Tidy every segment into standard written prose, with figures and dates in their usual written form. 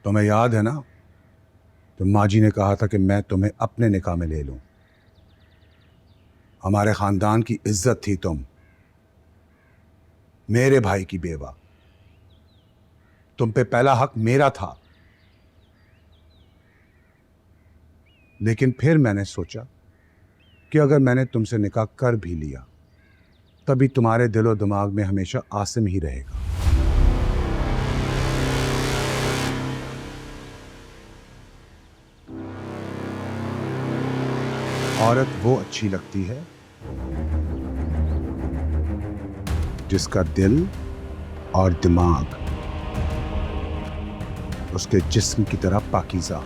तुम्हें याद है ना, तो माँ जी ने कहा था कि मैं तुम्हें अपने निकाह में ले लूं। हमारे खानदान की इज्जत थी तुम, मेरे भाई की बेवा। तुम पे पहला हक मेरा था। लेकिन फिर मैंने सोचा कि अगर मैंने तुमसे निकाह कर भी लिया, तभी तुम्हारे दिलो दिमाग में हमेशा आसिम ही रहेगा। औरत वो अच्छी लगती है जिसका दिल और दिमाग उसके जिस्म की तरह पाकीज़ा।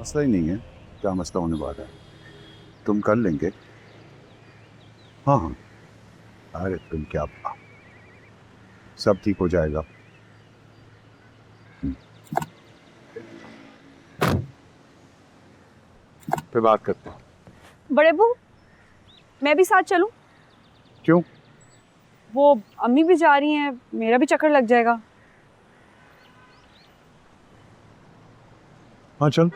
मसला ही नहीं है, क्या मसला होने वाला है, तुम कर लेंगे। हाँ हाँ, अरे तुम क्या, सब ठीक हो जाएगा। फिर बात करते हैं। बड़े बू, मैं भी साथ चलूं? क्यों? वो अम्मी भी जा रही हैं, मेरा भी चक्कर लग जाएगा। हाँ चल।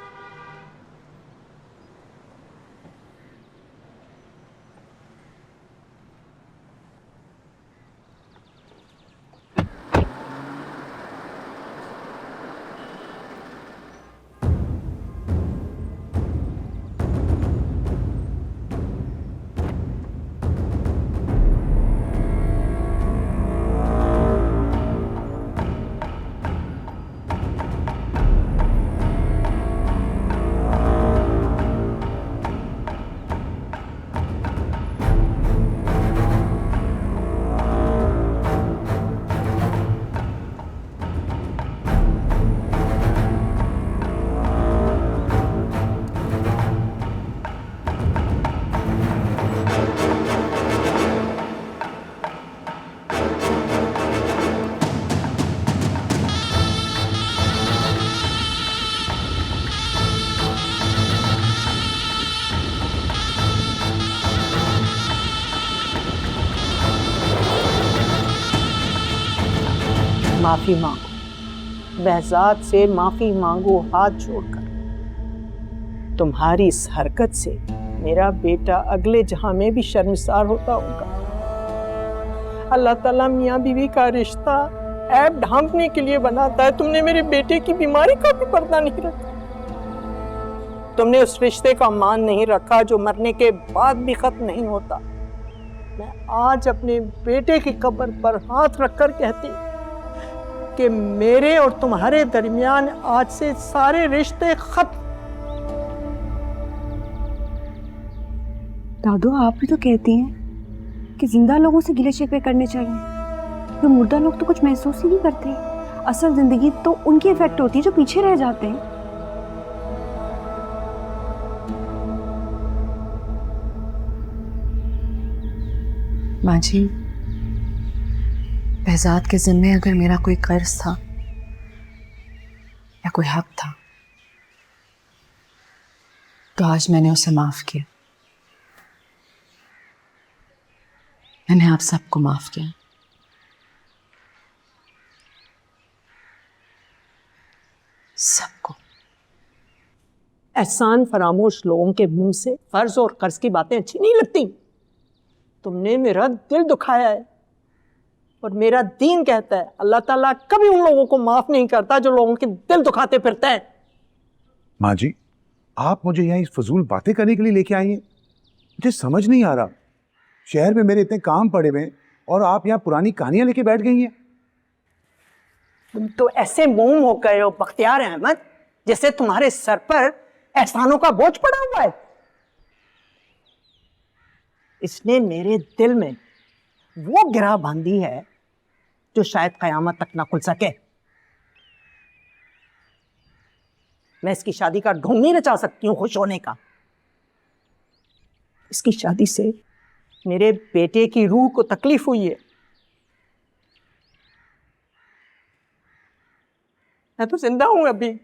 माफी मांगो, बहजाद से माफी मांगो हाथ जोड़कर। तुम्हारी इस हरकत से मेरा बेटा अगले जहां में भी शर्मिसार होता होगा। अल्लाह ताला मियाँ बीवी का रिश्ता ऐब ढांपने के लिए बनाता है। तुमने मेरे बेटे की बीमारी का भी पर्दा नहीं रखा। तुमने उस रिश्ते का मान नहीं रखा जो मरने के बाद भी खत्म नहीं होता। मैं आज अपने बेटे की कब्र पर हाथ रखकर कहती कि मेरे और तुम्हारे दरमियान आज से सारे रिश्ते खत्म। दादू, आप भी तो कहती हैं कि जिंदा लोगों से गिले शिकवे करने चाहिए। तो मुर्दा लोग तो कुछ महसूस ही नहीं करते। असल जिंदगी तो उनकी इफेक्ट होती है जो पीछे रह जाते हैं। माँ जी, बहजाद के जिम्मे अगर मेरा कोई कर्ज था या कोई हक था, तो आज मैंने उसे माफ किया। मैंने आप सबको माफ किया। सबको। एहसान फरामोश लोगों के मुंह से फर्ज और कर्ज की बातें अच्छी नहीं लगती। तुमने मेरा दिल दुखाया है और मेरा दीन कहता है अल्लाह ताला कभी उन लोगों को माफ नहीं करता जो लोगों के दिल दुखाते फिरते हैं। माँ जी, आप मुझे यहाँ फजूल बातें करने के लिए लेके आई हैं? मुझे समझ नहीं आ रहा। शहर में मेरे इतने काम पड़े हुए हैं और आप यहाँ पुरानी कहानियां लेके बैठ गई हैं। तुम तो ऐसे मोम हो गए हो बख्तियार अहमद, जैसे तुम्हारे सर पर एहसानों का बोझ पड़ा हुआ है। इसने मेरे दिल में वो गिरा बांधी है जो शायद कयामत तक ना खुल सके। मैं इसकी शादी का ढोंग नहीं नचा सकती हूँ खुश होने का। इसकी शादी से मेरे बेटे की रूह को तकलीफ हुई है। मैं तो जिंदा हूं अभी।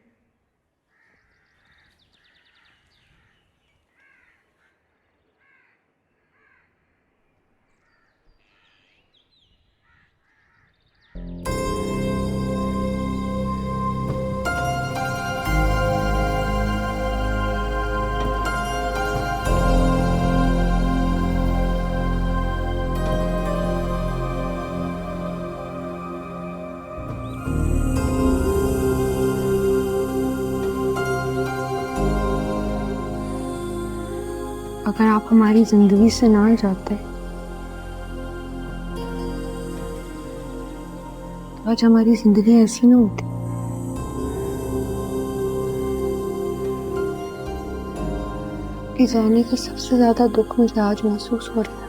अगर आप हमारी जिंदगी से ना जाते तो आज हमारी जिंदगी ऐसी ना होती। कि जाने का सबसे ज्यादा दुख मुझे आज महसूस हो रहा है।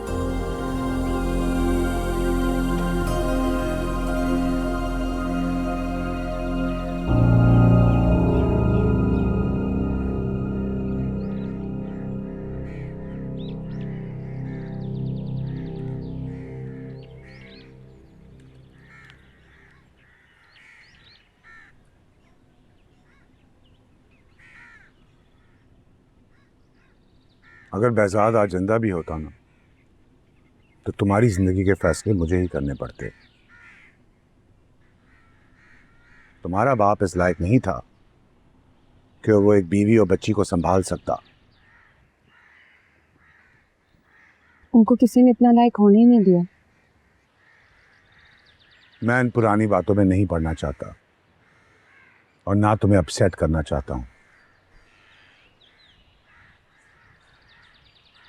अगर behzad आज जिंदा भी होता ना तो तुम्हारी जिंदगी के फैसले मुझे ही करने पड़ते। तुम्हारा बाप इस लायक नहीं था कि वो एक बीवी और बच्ची को संभाल सकता। उनको किसी ने इतना लायक होने ही नहीं दिया। मैं इन पुरानी बातों में नहीं पड़ना चाहता और ना तुम्हें अपसेट करना चाहता हूं।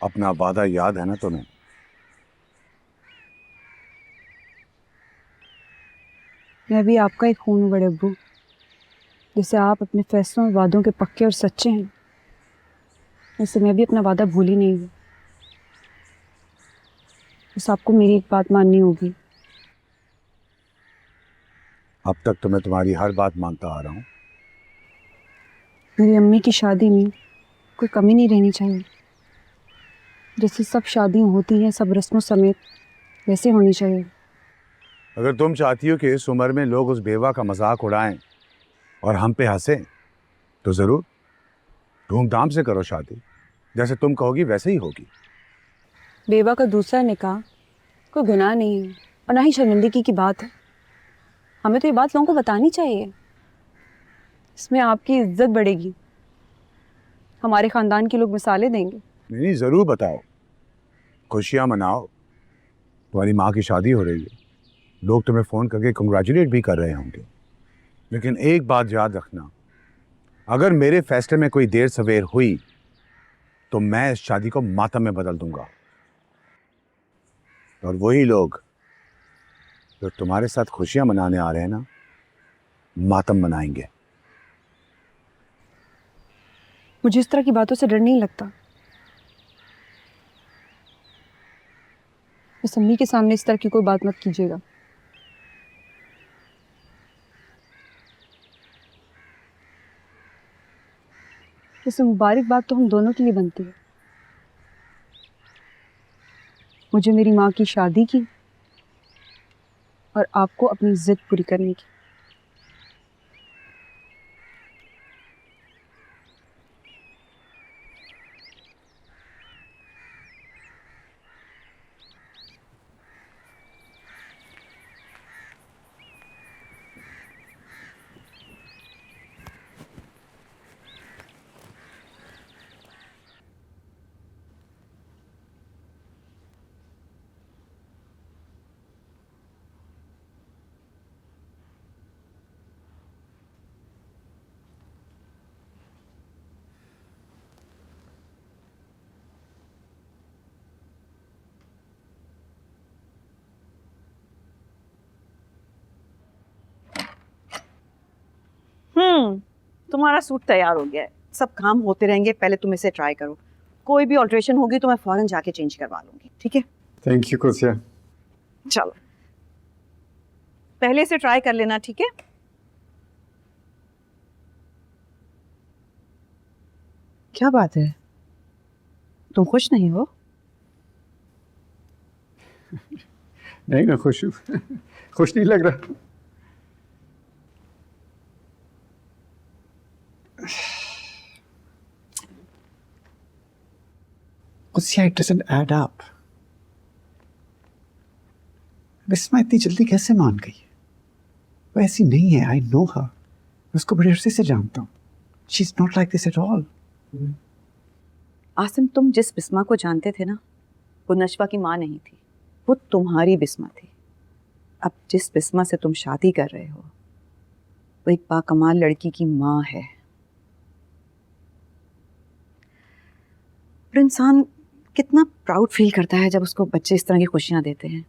अपना वादा याद है ना तुम्हें? मैं भी आपका एक खून हूँ बड़े अब्बू। जैसे आप अपने फैसलों और वादों के पक्के और सच्चे हैं, वैसे मैं भी अपना वादा भूल ही नहीं हूँ। बस आपको मेरी एक बात माननी होगी। अब तक तो मैं तुम्हारी हर बात मानता आ रहा हूं। मेरी अम्मी की शादी में कोई कमी नहीं रहनी चाहिए। जैसे सब शादियाँ होती हैं सब रस्मों समेत, वैसे होनी चाहिए। अगर तुम चाहती हो कि इस उम्र में लोग उस बेवा का मजाक उड़ाएं और हम पे हंसें तो जरूर धूमधाम से करो शादी। जैसे तुम कहोगी वैसे ही होगी। बेवा का दूसरा निकाह कोई गुनाह नहीं है और ना ही शर्मिंदगी की बात है। हमें तो ये बात लोगों को बतानी चाहिए। इसमें आपकी इज्जत बढ़ेगी, हमारे ख़ानदान के लोग मिसालें देंगे। नहीं, ज़रूर बताओ, खुशियाँ मनाओ। तुम्हारी माँ की शादी हो रही है, लोग तुम्हें फ़ोन करके कंग्रेचुलेट भी कर रहे होंगे। लेकिन एक बात याद रखना, अगर मेरे फैसले में कोई देर सवेर हुई तो मैं इस शादी को मातम में बदल दूंगा। और वही लोग जो तुम्हारे साथ खुशियाँ मनाने आ रहे हैं ना, मातम मनाएंगे। मुझे इस तरह की बातों से डर नहीं लगता। इस अम्मी के सामने इस तरह की कोई बात मत कीजिएगा। वैसे मुबारक बात तो हम दोनों के लिए बनती है, मुझे मेरी माँ की शादी की और आपको अपनी जिद पूरी करने की। तुम्हारा सूट तैयार हो गया है। सब काम होते रहेंगे, पहले तुम इसे ट्राई करो। कोई भी ऑल्ट्रेशन होगी तो मैं फौरन जाके चेंज करवा लूंगी, ठीक है? Thank you Kusiya. चलो पहले इसे ट्राई कर लेना, ठीक है? क्या बात है, तुम खुश नहीं हो? नहीं मैं खुश हूँ। खुश नहीं लग रहा। Qudsiya, it doesn't add up. Bisma इतनी जल्दी कैसे मान गई? वो ऐसी नहीं है, आई नो हर। मैं उसको बड़े अरसे से जानता हूँ। She is not like this at all. Asim, तुम जिस बिस्मा को जानते थे ना, वो नशवा की माँ नहीं थी, वो तुम्हारी बिस्मा थी। अब जिस बिस्मा से तुम शादी कर रहे हो, वो एक बाकमाल लड़की की माँ है। और इंसान कितना प्राउड फील करता है जब उसको बच्चे इस तरह की खुशियाँ देते हैं।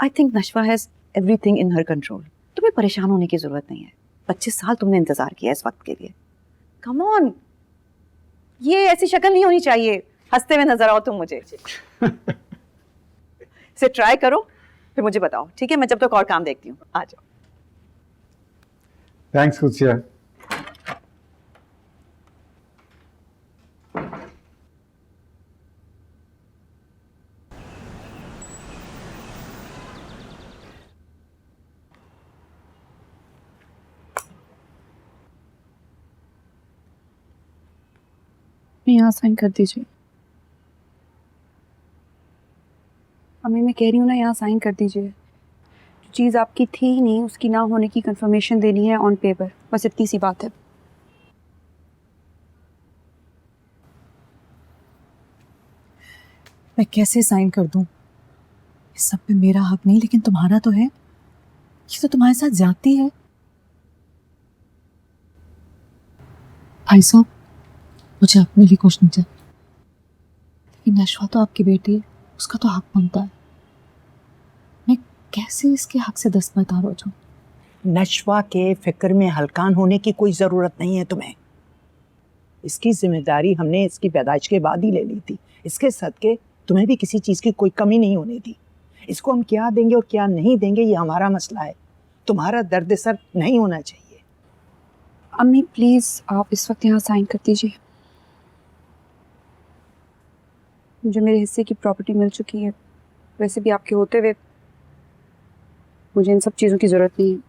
I think Nashwa has everything in her control. तुम्हें परेशान होने की ज़रूरत नहीं है। 25 साल तुमने इंतज़ार किया इस वक्त के लिए। कम ऑन, ये ऐसी शक्ल नहीं होनी चाहिए। हंसते हुए नजर आओ तुम मुझे। इसे ट्राई करो, फिर मुझे बताओ, ठीक है? मैं जब तक और काम देखती हूँ। आ जाओ। थैंक्स कुदसिया। यहाँ साइन कर दीजिए। अम्मी, मैं कह रही हूँ ना, यहाँ साइन कर दीजिए। जो चीज़ आपकी थी ही नहीं, उसकी ना होने की कंफर्मेशन देनी है ऑन पेपर। बस इतनी सी बात है। मैं कैसे साइन कर दूं? इस सब पे मेरा हक नहीं, लेकिन तुम्हारा तो है। ये तो तुम्हारे साथ ज्यादती है। भाई साहब, मुझे अपने लिए कुछ नहीं चाहिए, लेकिन नशवा तो आपकी बेटी है, उसका तो हक बनता है। मैं कैसे इसके हक से दस्तबरदार हो जाऊं? नशवा के फिक्र में हलकान होने की कोई ज़रूरत नहीं है तुम्हें। इसकी जिम्मेदारी हमने इसकी पैदाइश के बाद ही ले ली थी। इसके सदके तुम्हें भी किसी चीज़ की कोई कमी नहीं होने दी। इसको हम क्या देंगे और क्या नहीं देंगे, ये हमारा मसला है। तुम्हारा दर्द सर नहीं होना चाहिए। अम्मी प्लीज़, आप इस वक्त यहाँ साइन कर दीजिए। मुझे मेरे हिस्से की प्रॉपर्टी मिल चुकी है। वैसे भी आपके होते हुए मुझे इन सब चीज़ों की ज़रूरत नहीं है।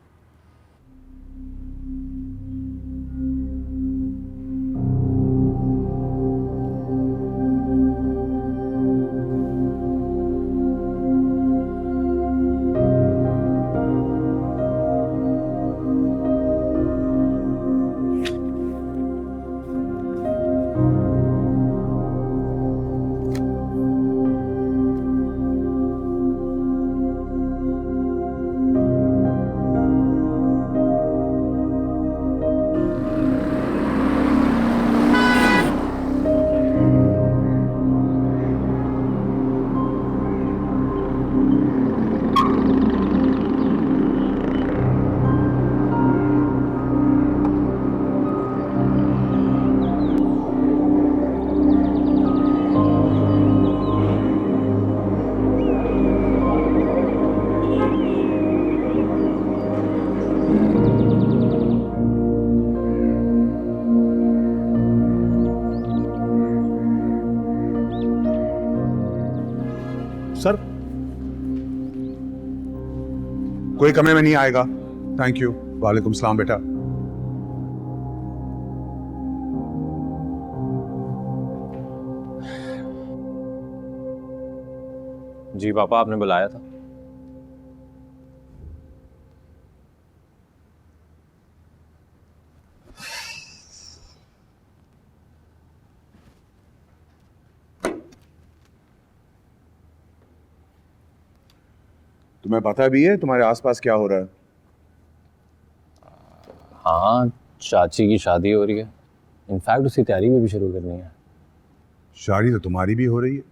सर, कोई कमरे में नहीं आएगा। Thank you. वालेकुम सलाम बेटा। जी पापा, आपने बुलाया था। तुम्हें पता भी है तुम्हारे आसपास क्या हो रहा है? हाँ, चाची की शादी हो रही है। इनफैक्ट उसकी तैयारी भी शुरू करनी है। शादी तो तुम्हारी भी हो रही है,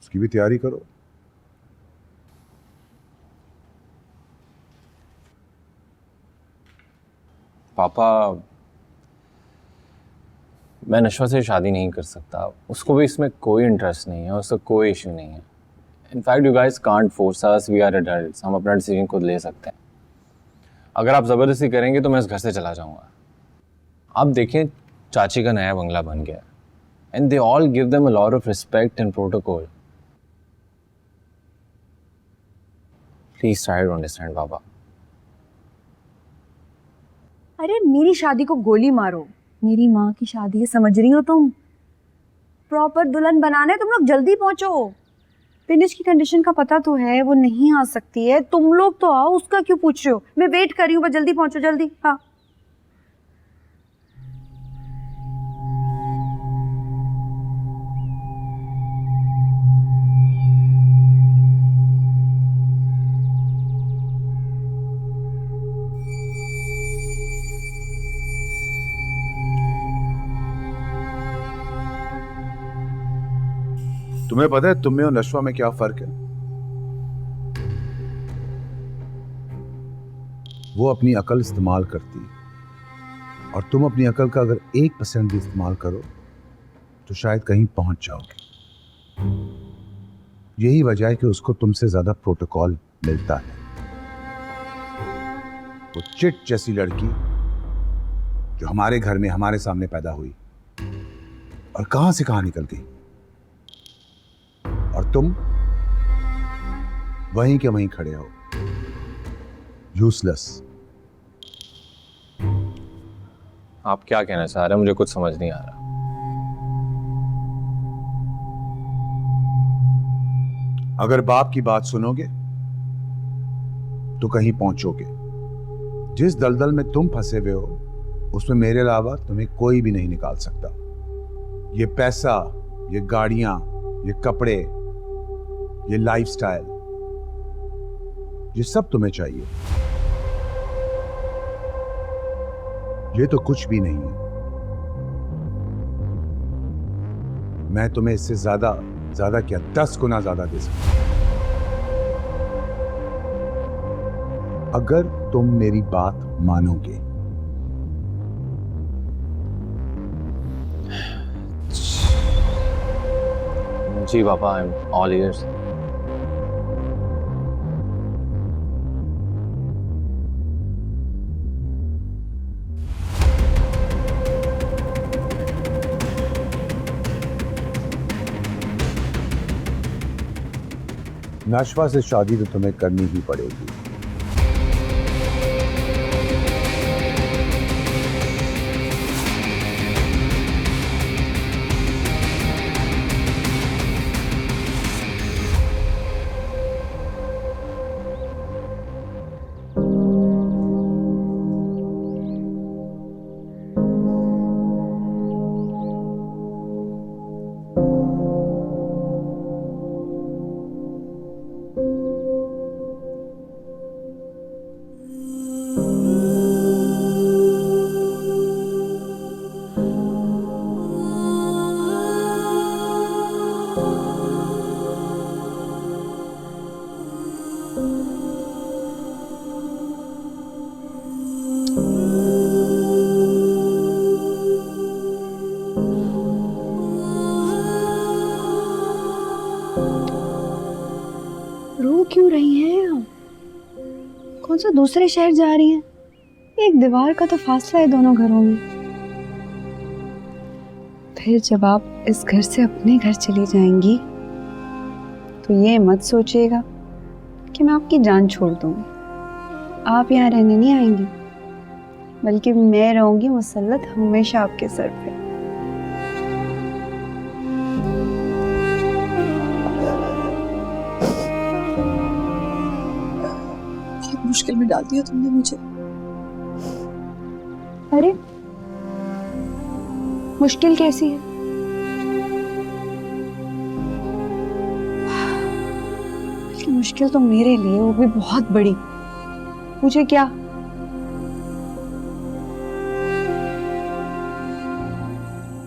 उसकी भी तैयारी करो। पापा, मैं नशवा से शादी नहीं कर सकता। उसको भी इसमें कोई इंटरेस्ट नहीं है, उसका कोई इशू नहीं है। In fact you guys can't force us, we are adults. हम अपना डिसीजन खुद ले सकते हैं। अगर आप ज़बरदस्ती करेंगे तो मैं इस घर से चला जाऊंगा। आप देखें, चाची का नया बंगला बन गया and they all give them a lot of respect and protocol. Please try to understand पापा। अरे मेरी शादी को गोली मारो, मेरी माँ की शादी है, समझ रही हो तुम? प्रॉपर दुल्हन बनाना है, तुम लोग जल्दी पहुंचो। फिनिश की कंडीशन का पता तो है, वो नहीं आ सकती है, तुम लोग तो आओ, उसका क्यों पूछ रहे हो? मैं वेट कर रही हूँ, बस जल्दी पहुंचो, जल्दी। हाँ तुम्हें पता है तुम में और नशवा में क्या फर्क है? वो अपनी अकल इस्तेमाल करती है और तुम अपनी अकल का अगर 1% भी इस्तेमाल करो तो शायद कहीं पहुंच जाओगे। यही वजह है कि उसको तुमसे ज्यादा प्रोटोकॉल मिलता है। वो चिट जैसी लड़की जो हमारे घर में हमारे सामने पैदा हुई और कहां से कहां निकल गई, और तुम वहीं के वहीं खड़े हो, यूजलेस। आप क्या कहना चाह रहे हैं? मुझे कुछ समझ नहीं आ रहा। अगर बाप की बात सुनोगे तो कहीं पहुंचोगे। जिस दलदल में तुम फंसे हुए हो उसमें मेरे अलावा तुम्हें कोई भी नहीं निकाल सकता। ये पैसा, ये गाड़ियां, ये कपड़े, ये लाइफस्टाइल, ये सब तुम्हें चाहिए। ये तो कुछ भी नहीं है। मैं तुम्हें इससे ज्यादा क्या 10 गुना ज्यादा दे सकता हूं अगर तुम मेरी बात मानोगे। जी पापा, आई एम ऑल ईयर्स। नशवा से शादी तो तुम्हें करनी ही पड़ेगी। रो क्यों रही हैं आप? कौन सा दूसरे शहर जा रही हैं? एक दीवार का तो फासला है दोनों घरों में। फिर जब आप इस घर से अपने घर चली जाएंगी तो ये मत सोचिएगा कि मैं आपकी जान छोड़ दूंगी। आप यहाँ रहने नहीं आएंगी, बल्कि मैं रहूंगी मुसल्लत हमेशा आपके सर पे। बहुत मुश्किल में डाल दिया तुमने मुझे। अरे मुश्किल कैसी है? बल्कि मुश्किल तो मेरे लिए, वो भी बहुत बड़ी। मुझे क्या,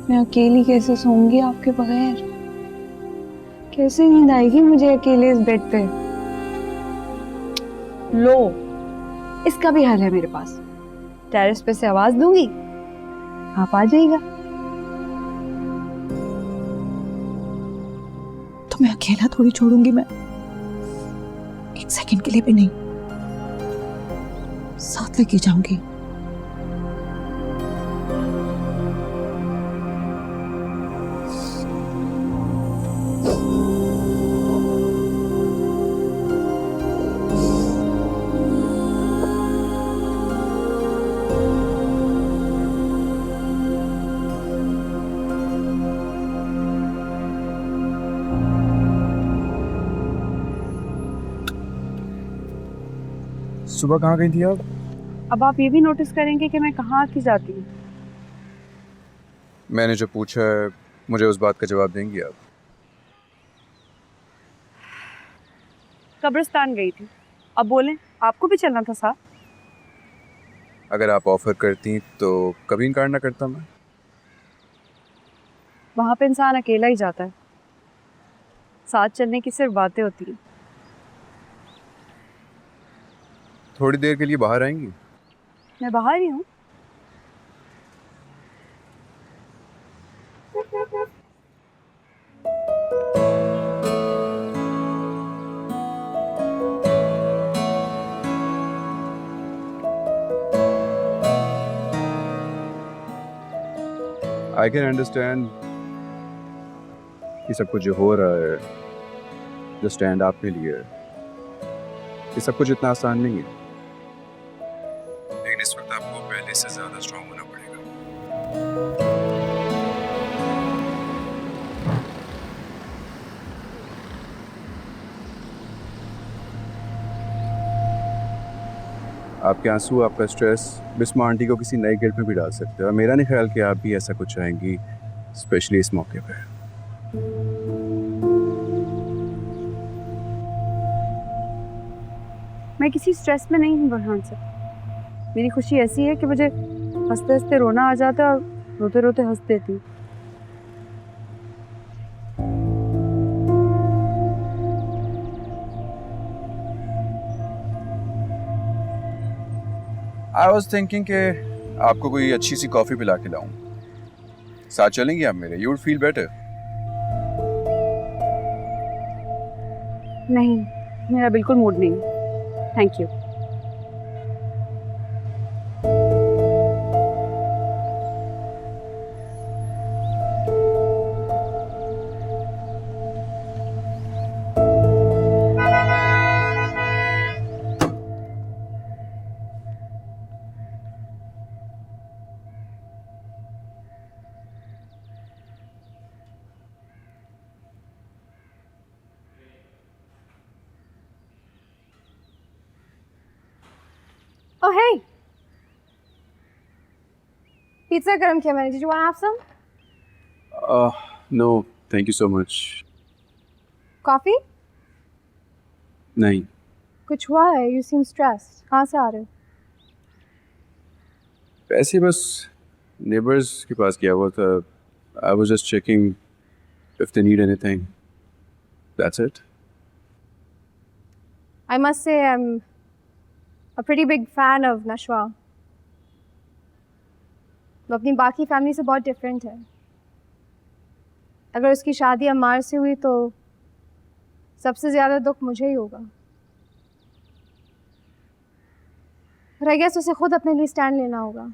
मैं अकेली कैसे सोऊंगी आपके बगैर? कैसे नींद आएगी मुझे अकेले इस बेड पे? लो, इसका भी हल है मेरे पास। टेरेस पे से आवाज दूंगी, आप आ जाइएगा। तो मैं अकेला थोड़ी छोड़ूंगी, मैं एक सेकंड के लिए भी नहीं, साथ लेके जाऊंगी। सुबह कहाँ गई थी आप? अब आप ये भी नोटिस करेंगे कि मैं कहाँ की जाती हूँ। मैंने जो पूछा है मुझे उस बात का जवाब देंगी आप? कब्रिस्तान गई थी। अब बोलें, आपको भी चलना था साथ? अगर आप ऑफर करती तो कभी इनकार ना करता मैं। वहाँ पे इंसान अकेला ही जाता है, साथ चलने की सिर्फ बातें होती हैं। थोड़ी देर के लिए बाहर आएंगी? मैं बाहर ही हूँ। आई कैन अंडरस्टैंड कि सब कुछ जो हो रहा है, जो स्टैंड आपने लिया है, ये सब कुछ इतना आसान नहीं है। लेकिन इस वक्त आपको पहले से ज़्यादा स्ट्रांग होना पड़ेगा। आपके आंसू, आपका स्ट्रेस बिस्मा आंटी को किसी नए गिल्ट में भी डाल सकते हैं, और मेरा नहीं ख्याल कि आप भी ऐसा कुछ चाहेंगी, स्पेशली इस मौके पर। मैं किसी स्ट्रेस में नहीं हूँ बुरहान से। मेरी खुशी ऐसी है कि मुझे हंसते हंसते रोना आ जाता है और रोते रोते हंस देती हूँ। आई वॉज थिंकिंग कि आपको कोई अच्छी सी कॉफ़ी पिला के लाऊं। साथ चलेंगे आप मेरे? You would feel better. नहीं, मेरा बिल्कुल मूड नहीं। Thank you. Oh, hey. Pizza garam kiya maine. Did you want to have some? No thank you so much. Coffee? नहीं, कुछ हुआ है? You seem stressed. कहाँ से आ रहे हो? ऐसे बस नेबर्स के पास गया हुआ था। I was just checking if they need anything, that's it. I must say I'm a pretty big fan of Nashwa. वो अपनी बाकी फैमिली से बहुत डिफरेंट है। अगर उसकी शादी अम्मार से हुई तो सबसे ज़्यादा दुख मुझे ही होगा। पर आई गेस उसे खुद अपने लिए स्टैंड लेना होगा।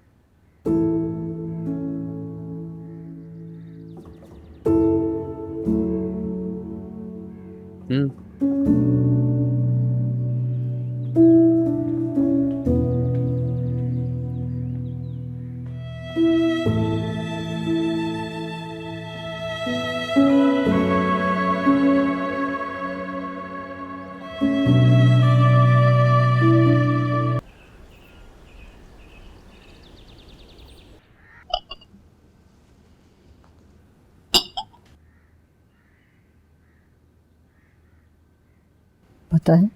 पता है,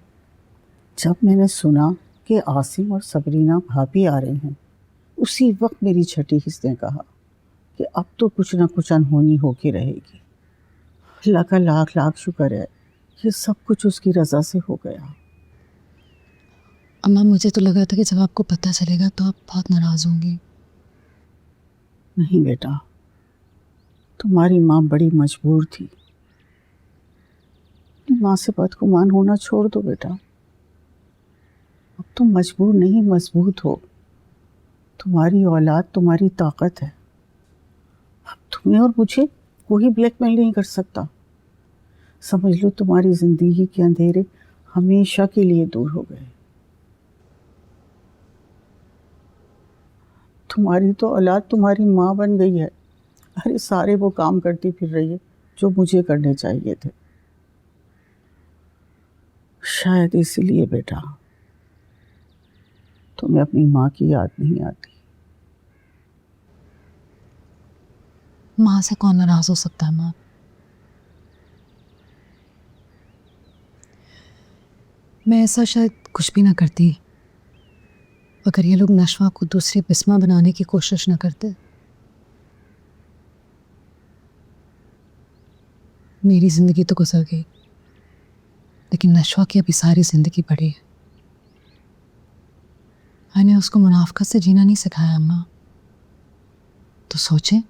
जब मैंने सुना कि आसिम और सबरीना भाभी आ रहे हैं, उसी वक्त मेरी छठी हिस्स ने कहा कि अब तो कुछ ना कुछ अनहोनी होके रहेगी। अल्लाह का लाख लाख शुक्र है कि सब कुछ उसकी रज़ा से हो गया। अम्मा, मुझे तो लगा था कि जब आपको पता चलेगा तो आप बहुत नाराज़ होंगी। नहीं बेटा, तुम्हारी माँ बड़ी मजबूर थी। माँ से बदगुमान होना छोड़ दो बेटा। अब तुम मजबूर नहीं, मजबूत हो। तुम्हारी औलाद तुम्हारी ताकत है। अब तुम्हें और मुझे कोई ब्लैकमेल नहीं कर सकता। समझ लो तुम्हारी जिंदगी के अंधेरे हमेशा के लिए दूर हो गए। तुम्हारी तो औलाद तुम्हारी माँ बन गई है। अरे सारे वो काम करती फिर रही है जो मुझे करने चाहिए थे। शायद इसीलिए बेटा तुम्हें अपनी माँ की याद नहीं आती? माँ से कौन नाराज हो सकता है माँ? मैं ऐसा शायद कुछ भी ना करती अगर ये लोग नशवा को दूसरी बिस्मा बनाने की कोशिश न करते। मेरी जिंदगी तो गुजर गई, लेकिन नशवा की अभी सारी जिंदगी पड़ी है। मैंने उसको मुनाफकत से जीना नहीं सिखाया अम्मा, तो सोचें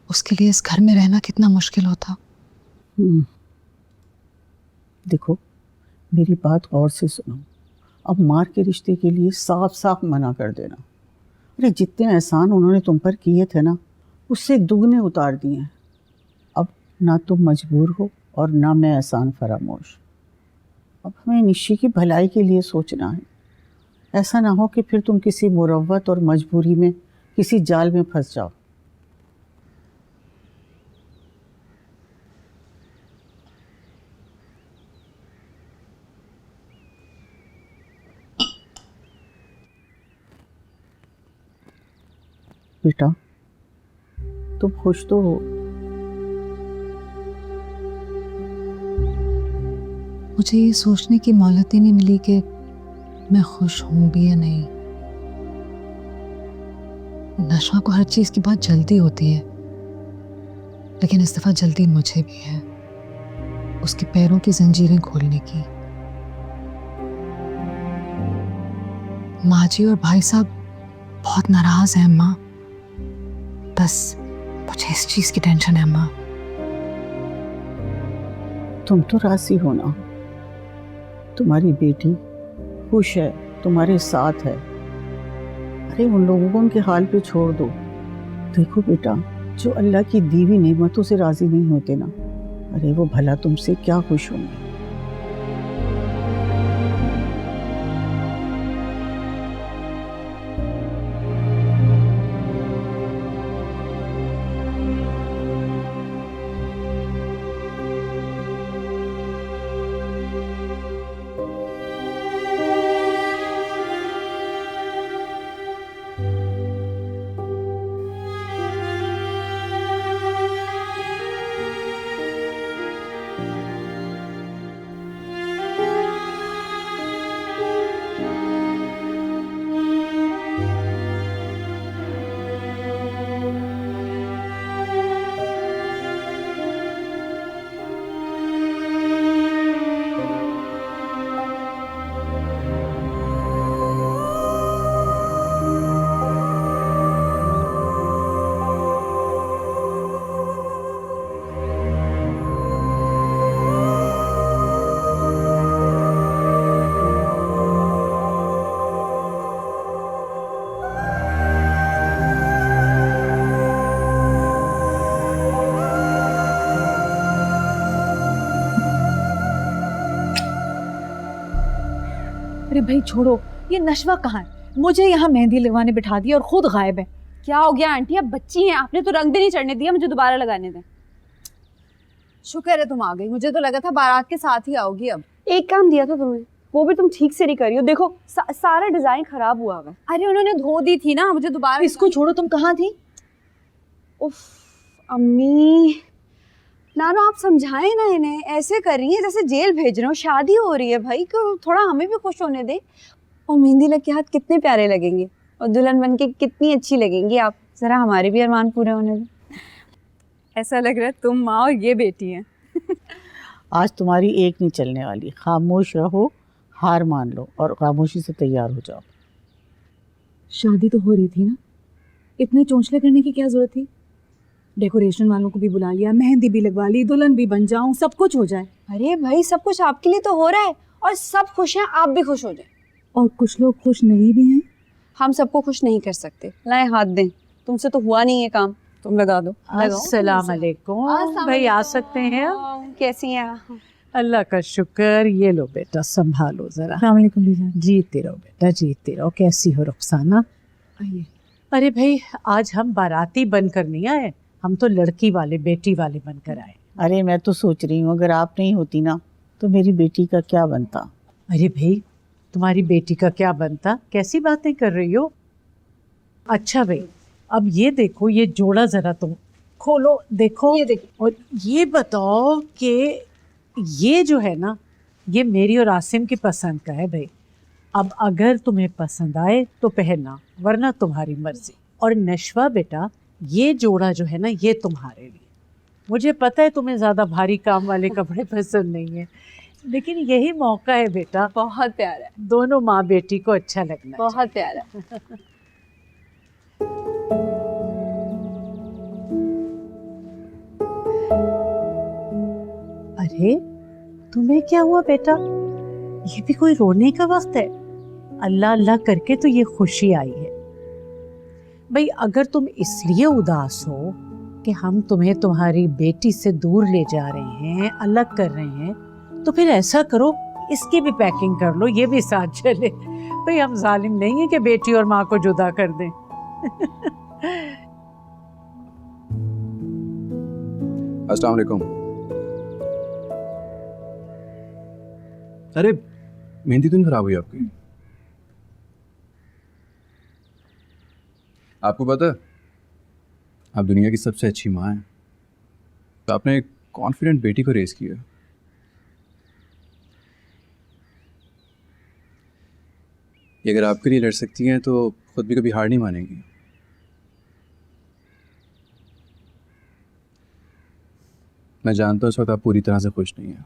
उसके लिए इस घर में रहना कितना मुश्किल होता। देखो, मेरी बात गौर से सुनो। अब मार के रिश्ते के लिए साफ साफ मना कर देना। अरे जितने एहसान उन्होंने तुम पर किए थे ना, उससे दुगने उतार दिए हैं। अब ना तुम मजबूर हो और ना मैं एहसान फरामोश। अब हमें निश्ची की भलाई के लिए सोचना है। ऐसा ना हो कि फिर तुम किसी मुरव्वत और मजबूरी में किसी जाल में फंस जाओ। बेटा, तुम खुश तो हो? मुझे ये सोचने की मोहलत ही नहीं मिली कि मैं खुश हूं भी या नहीं। नशवा को हर चीज की बहुत जल्दी होती है, लेकिन इस दफा जल्दी मुझे भी है उसके पैरों की जंजीरें खोलने की। माँ जी और भाई साहब बहुत नाराज हैं अम्मा। बस मुझे इस चीज की टेंशन है अम्मा। तुम तो राजी हो ना? तुम्हारी बेटी खुश है, तुम्हारे साथ है। अरे उन लोगों को उनके हाल पे छोड़ दो। देखो बेटा, जो अल्लाह की दी हुई नेमतों से राजी नहीं होते ना, अरे वो भला तुमसे क्या खुश होंगे। अरे भाई छोड़ो, ये नशवा कहाँ है? मुझे यहाँ मेहंदी लगवाने बिठा दिया और खुद गायब है। क्या हो गया आंटी, अब बच्ची हैं, आपने तो रंग भी नहीं चढ़ने दिया, मुझे दोबारा लगाने दें। शुक्र है तुम आ गई, मुझे तो लगा था बारात के साथ ही आओगी। अब एक काम दिया था तुम्हें, वो भी तुम ठीक से नहीं कर रही हो। देखो सारा डिजाइन खराब हुआ हुआ है। अरे उन्होंने धो दी थी ना, मुझे दोबारा। इसको छोड़ो, तुम कहाँ थी? उफ अम्मी, नानो आप समझाएं ना इन्हें, ऐसे कर रही है जैसे जेल भेज रहे हो। शादी हो रही है भाई, को थोड़ा हमें भी खुश होने दे। और मेहंदी लग के हाथ कितने प्यारे लगेंगे, और दुल्हन बन के कितनी अच्छी लगेंगी आप। जरा हमारे भी अरमान पूरे होने दे। ऐसा लग रहा है तुम माँ और ये बेटी हैं। आज तुम्हारी एक नहीं चलने वाली। खामोश रहो, हार मान लो और खामोशी से तैयार हो जाओ। शादी तो हो रही थी ना, इतने चोंचले करने की क्या जरूरत थी? डेकोरेशन वालों को भी बुला लिया, मेहंदी भी लगवा ली, दुल्हन भी बन जाऊं, सब कुछ हो जाए। अरे भाई सब कुछ आपके लिए तो हो रहा है, और सब खुश हैं, आप भी खुश हो जाए। और कुछ लोग खुश नहीं भी हैं। हम सबको खुश नहीं कर सकते। लाए हाथ दें, तुमसे तो हुआ नहीं ये काम, तुम लगा दो। अस्सलाम वालेकुम भाई, आ सकते हैं? कैसी हैं आप? अल्लाह का शुक्र। ये लो बेटा, संभालो जरा। अस्सलाम वालेकुम बीजा। जीते रहो बेटा, जीते रहो। कैसी हो रुखसाना? आइए। अरे भाई, आज हम बाराती बनकर नहीं आए, हम तो लड़की वाले, बेटी वाले बनकर आए। अरे मैं तो सोच रही हूँ, अगर आप नहीं होती ना तो मेरी बेटी का क्या बनता। अरे भाई, तुम्हारी बेटी का क्या बनता? कैसी बातें कर रही हो? अच्छा भाई, अब ये देखो, ये जोड़ा जरा तुम खोलो, देखो। ये देखो। और ये बताओ कि ये जो है ना, ये मेरी और आसिम की पसंद का है भाई। अब अगर तुम्हें पसंद आए तो पहनना, वरना तुम्हारी मर्जी। और नशवा बेटा, ये जोड़ा जो है ना, ये तुम्हारे लिए। मुझे पता है तुम्हें ज़्यादा भारी काम वाले कपड़े पसंद नहीं है, लेकिन यही मौका है बेटा। बहुत प्यारा है, दोनों माँ बेटी को अच्छा लगना बहुत प्यारा है। अरे तुम्हें क्या हुआ बेटा? ये भी कोई रोने का वक्त है? अल्लाह अल्लाह करके तो ये खुशी आई है भाई। अगर तुम इसलिए उदास हो कि हम तुम्हें तुम्हारी बेटी से दूर ले जा रहे हैं, अलग कर रहे हैं, तो फिर ऐसा करो, इसकी भी पैकिंग कर लो, ये भी साथ चले भाई। हम जालिम नहीं है कि बेटी और माँ को जुदा कर दें। अस्सलाम वालेकुम। अरे मेहंदी तो नहीं खराब हुई आपकी? आपको पता है आप दुनिया की सबसे अच्छी माँ हैं, तो आपने एक कॉन्फिडेंट बेटी को रेस किया। ये अगर आपके लिए लड़ सकती हैं तो खुद भी कभी हार नहीं मानेंगी। मैं जानता हूँ इस वक्त आप पूरी तरह से खुश नहीं हैं,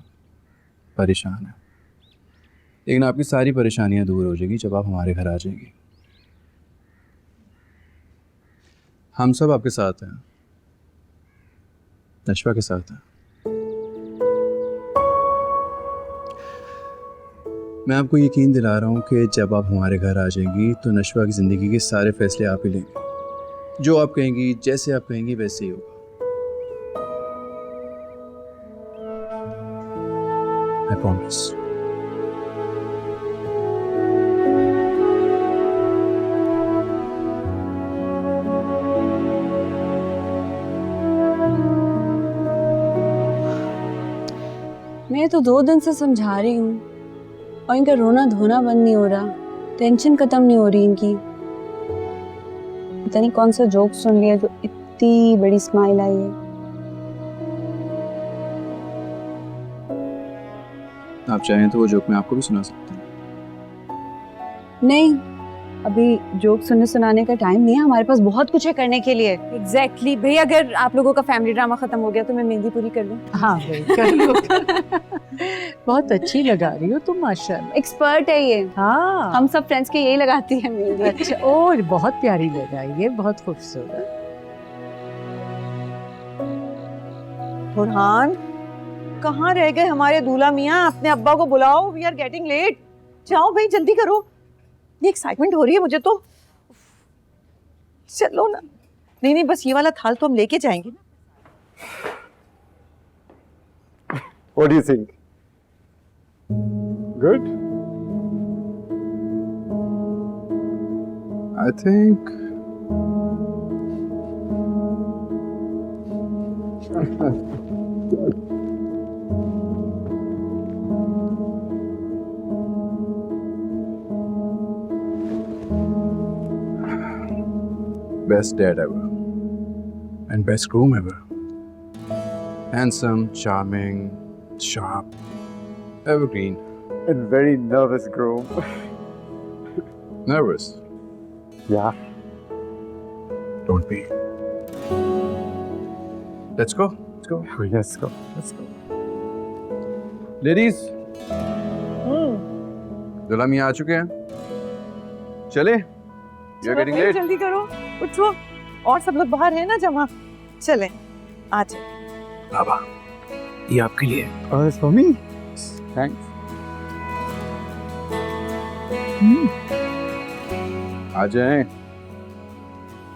परेशान हैं, लेकिन आपकी सारी परेशानियां दूर हो जाएगी जब आप हमारे घर आ जाएंगी। हम सब आपके साथ हैं, नशवा के साथ हैं। मैं आपको यकीन दिला रहा हूँ कि जब आप हमारे घर आ जाएंगी तो नशवा की ज़िंदगी के सारे फैसले आप ही लेंगे। जो आप कहेंगी, जैसे आप कहेंगी वैसे ही होगा। I promise. मैं तो 2 दिन से समझा रही हूँ और इनका रोना धोना बंद नहीं हो रहा, टेंशन खत्म नहीं हो रही इनकी। पता नहीं कौन सा जोक सुन लिया जो इतनी बड़ी स्माइल आई है। आप चाहें तो वो जोक मैं आपको भी सुना सकता हूँ। नहीं, अभी जोक सुनने सुनाने का टाइम नहीं है, हमारे पास बहुत कुछ है करने के लिए। एग्जैक्टली भाई, अगर आप लोगों का फैमिली ड्रामा खत्म हो गया तो मैं मेहंदी पूरी कर लूँ। हाँ भाई, कर लो। बहुत अच्छी लगा रही हो तुम माशाल्लाह। एक्सपर्ट है ये। हाँ, हम सब फ्रेंड्स के यही लगाती है मेहंदी। अच्छा, और बहुत प्यारी लगाई है, बहुत खूबसूरत। बुरहान, कहाँ रह गए हमारे दूल्हा मियाँ? अपने अब्बा को बुलाओ, वी आर गेटिंग लेट। जाओ भाई, जल्दी करो, ये एक्साइटमेंट हो रही है मुझे तो। चलो ना। नहीं नहीं, बस ये वाला थाल तो हम लेके जाएंगे ना। What do you think? Good? I think best dad ever and best groom ever. Handsome, charming, sharp, evergreen. And very nervous groom. Nervous? Yeah. Don't be. Let's go. Let's go. Oh, let's go. Let's go. Ladies, दूल्हा मियाँ आ चुके हैं, चले? You're getting late. जल्दी करो, उठो, और सब लोग बाहर हैं ना जमा। चले, आ जाए। बाबा, ये आपके लिए। Oh, it's for me. Thanks. आ जाएं।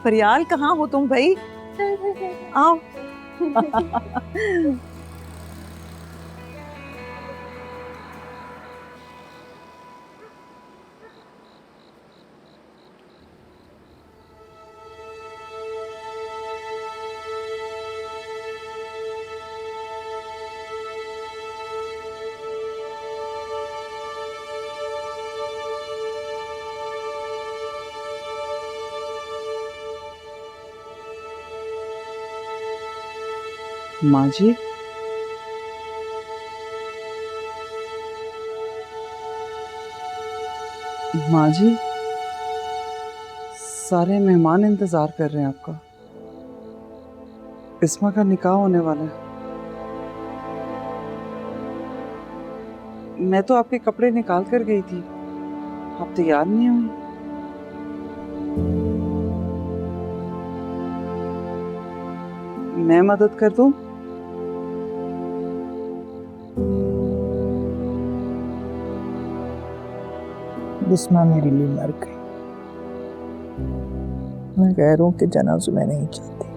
फरियाल, कहाँ हो तुम भाई? आओ। माँ जी, माँ जी, सारे मेहमान इंतजार कर रहे हैं आपका। बिस्मा का निकाह होने वाला है। मैं तो आपके कपड़े निकाल कर गई थी, आप तैयार नहीं हुई। मैं मदद कर दूं? बिस्मा मेरे लिए मर गई। मैं गैरों के जनाजे में नहीं चाहती।